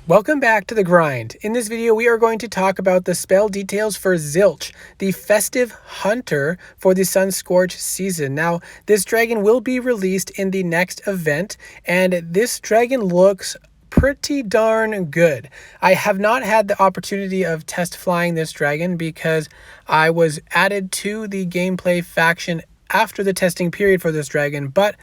Welcome back to the grind. In this video, we are going to talk about the spell details for Zilch, the Festive Hunter for the SunScorch season. Now, this dragon will be released in the next event, and this dragon looks pretty darn good. I have not had the opportunity of test flying this dragon because I was added to the gameplay faction after the testing period for this dragon, but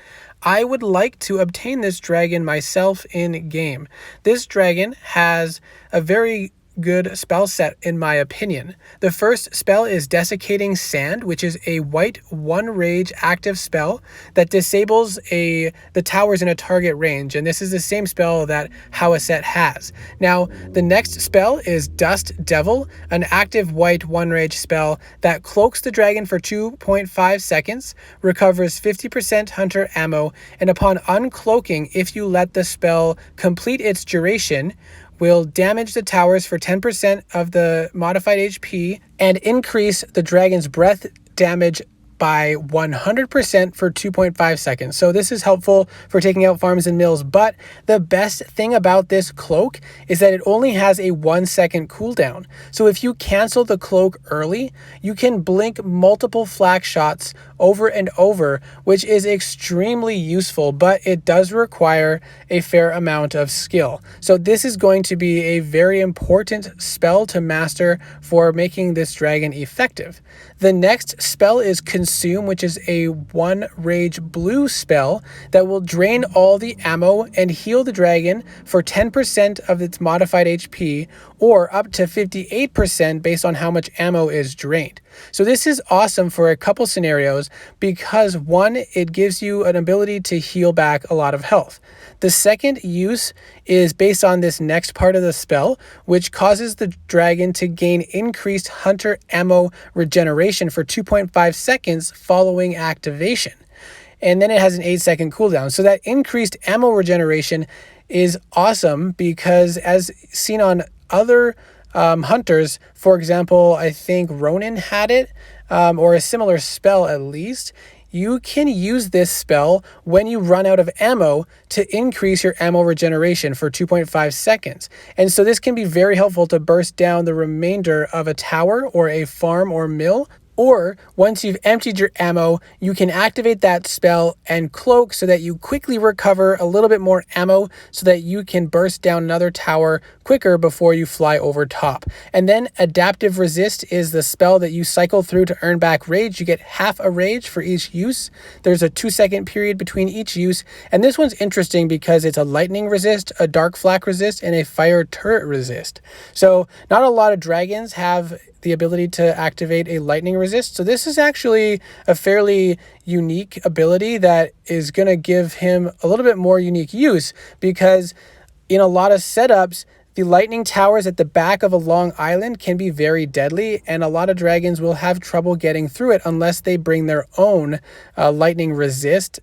I would like to obtain this dragon myself in game. This dragon has a very good spell set in my opinion. The first spell is Desiccating Sand, which is a white 1 rage active spell that disables the towers in a target range, and this is the same spell that Howasset has. Now, the next spell is Dust Devil, an active white 1 rage spell that cloaks the dragon for 2.5 seconds, recovers 50% hunter ammo, and upon uncloaking, if you let the spell complete its duration, will damage the towers for 10% of the modified HP and increase the dragon's breath damage by 100% for 2.5 seconds. So this is helpful for taking out farms and mills, but the best thing about this cloak is that it only has a 1 second cooldown. So if you cancel the cloak early, you can blink multiple flak shots over and over, which is extremely useful, but it does require a fair amount of skill. So this is going to be a very important spell to master for making this dragon effective. The next spell is Consume, which is a 1 rage blue spell that will drain all the ammo and heal the dragon for 10% of its modified HP, or up to 58% based on how much ammo is drained. So this is awesome for a couple scenarios because one, it gives you an ability to heal back a lot of health. The second use is based on this next part of the spell, which causes the dragon to gain increased hunter ammo regeneration for 2.5 seconds following activation. And then it has an 8-second cooldown. So that increased ammo regeneration is awesome because, as seen on other hunters, for example, I think Ronin had it, or a similar spell at least. You can use this spell when you run out of ammo to increase your ammo regeneration for 2.5 seconds. And so this can be very helpful to burst down the remainder of a tower or a farm or mill. Or once you've emptied your ammo, you can activate that spell and cloak so that you quickly recover a little bit more ammo so that you can burst down another tower quicker before you fly over top. And then Adaptive Resist is the spell that you cycle through to earn back rage. You get half a rage for each use. There's a 2-second period between each use. And this one's interesting because it's a lightning resist, a dark flak resist, and a fire turret resist. So not a lot of dragons have the ability to activate a lightning resist. So this is actually a fairly unique ability that is going to give him a little bit more unique use, because in a lot of setups, the lightning towers at the back of a long island can be very deadly, and a lot of dragons will have trouble getting through it unless they bring their own lightning resist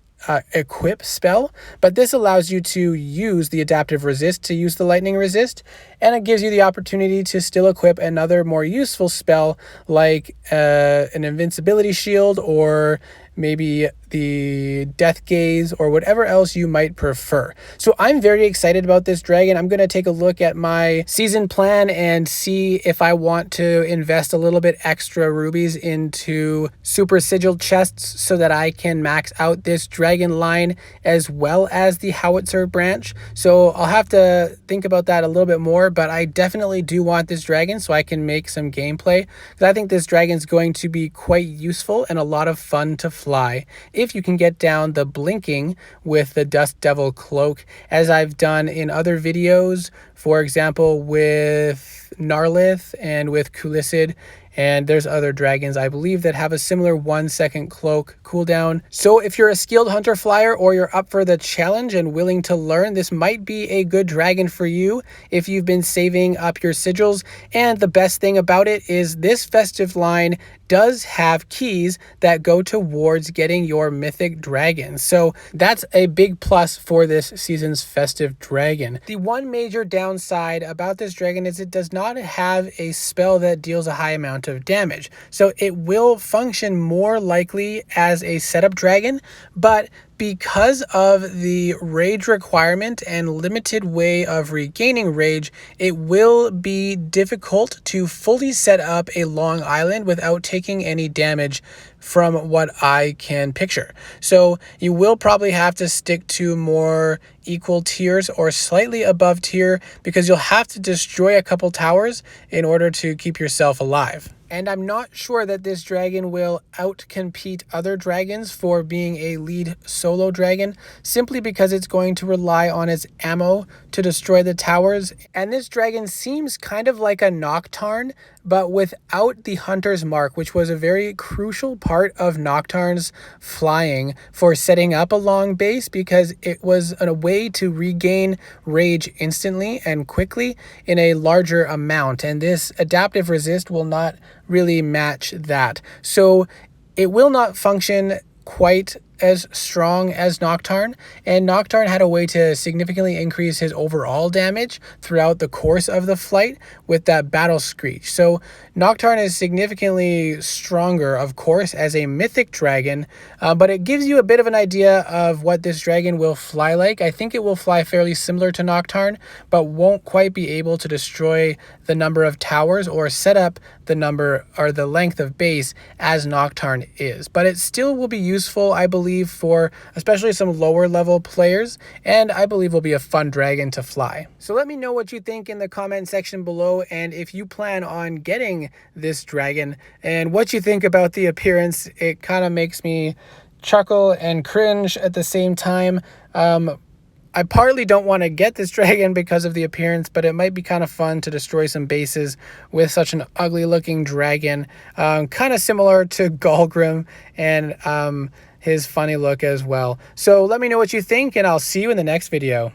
equip spell. But this allows you to use the adaptive resist to use the lightning resist, and it gives you the opportunity to still equip another more useful spell like an invincibility shield, or maybe the death gaze, or whatever else you might prefer. So I'm very excited about this dragon. I'm going to take a look at my season plan and see if I want to invest a little bit extra rubies into super sigil chests so that I can max out this dragon line as well as the howitzer branch. So I'll have to think about that a little bit more, but I definitely do want this dragon so I can make some gameplay, because I think this dragon's going to be quite useful and a lot of fun to fly if you can get down the blinking with the Dust Devil cloak, as I've done in other videos, for example with Gnarlith and with Kulissid. And there's other dragons, I believe, that have a similar 1-second cloak cooldown. So if you're a skilled hunter flyer or you're up for the challenge and willing to learn, this might be a good dragon for you if you've been saving up your sigils. And the best thing about it is this festive line does have keys that go towards getting your mythic dragon. So that's a big plus for this season's festive dragon. The one major downside about this dragon is it does not have a spell that deals a high amount of damage. So it will function more likely as a setup dragon, but because of the rage requirement and limited way of regaining rage, it will be difficult to fully set up a long island without taking any damage from what I can picture. So you will probably have to stick to more equal tiers or slightly above tier, because you'll have to destroy a couple towers in order to keep yourself alive. And I'm not sure that this dragon will outcompete other dragons for being a lead solo dragon, simply because it's going to rely on its ammo to destroy the towers. And this dragon seems kind of like a Nocturne, but without the Hunter's Mark, which was a very crucial part of Nocturne's flying for setting up a long base, because it was a way to regain rage instantly and quickly in a larger amount. And this adaptive resist will not really match that. So it will not function quite as strong as Nocturne, and Nocturne had a way to significantly increase his overall damage throughout the course of the flight with that battle screech. So Nocturne is significantly stronger, of course, as a mythic dragon, but it gives you a bit of an idea of what this dragon will fly like. I think it will fly fairly similar to Nocturne, but won't quite be able to destroy the number of towers or set up the number or the length of base as Nocturne is. But it still will be useful, I believe, for especially some lower level players, and I believe will be a fun dragon to fly. So let me know what you think in the comment section below, and if you plan on getting this dragon and what you think about the appearance. It kind of makes me chuckle and cringe at the same time. I partly don't want to get this dragon because of the appearance, but it might be kind of fun to destroy some bases with such an ugly looking dragon, kind of similar to Galgrim and his funny look as well. So let me know what you think, and I'll see you in the next video.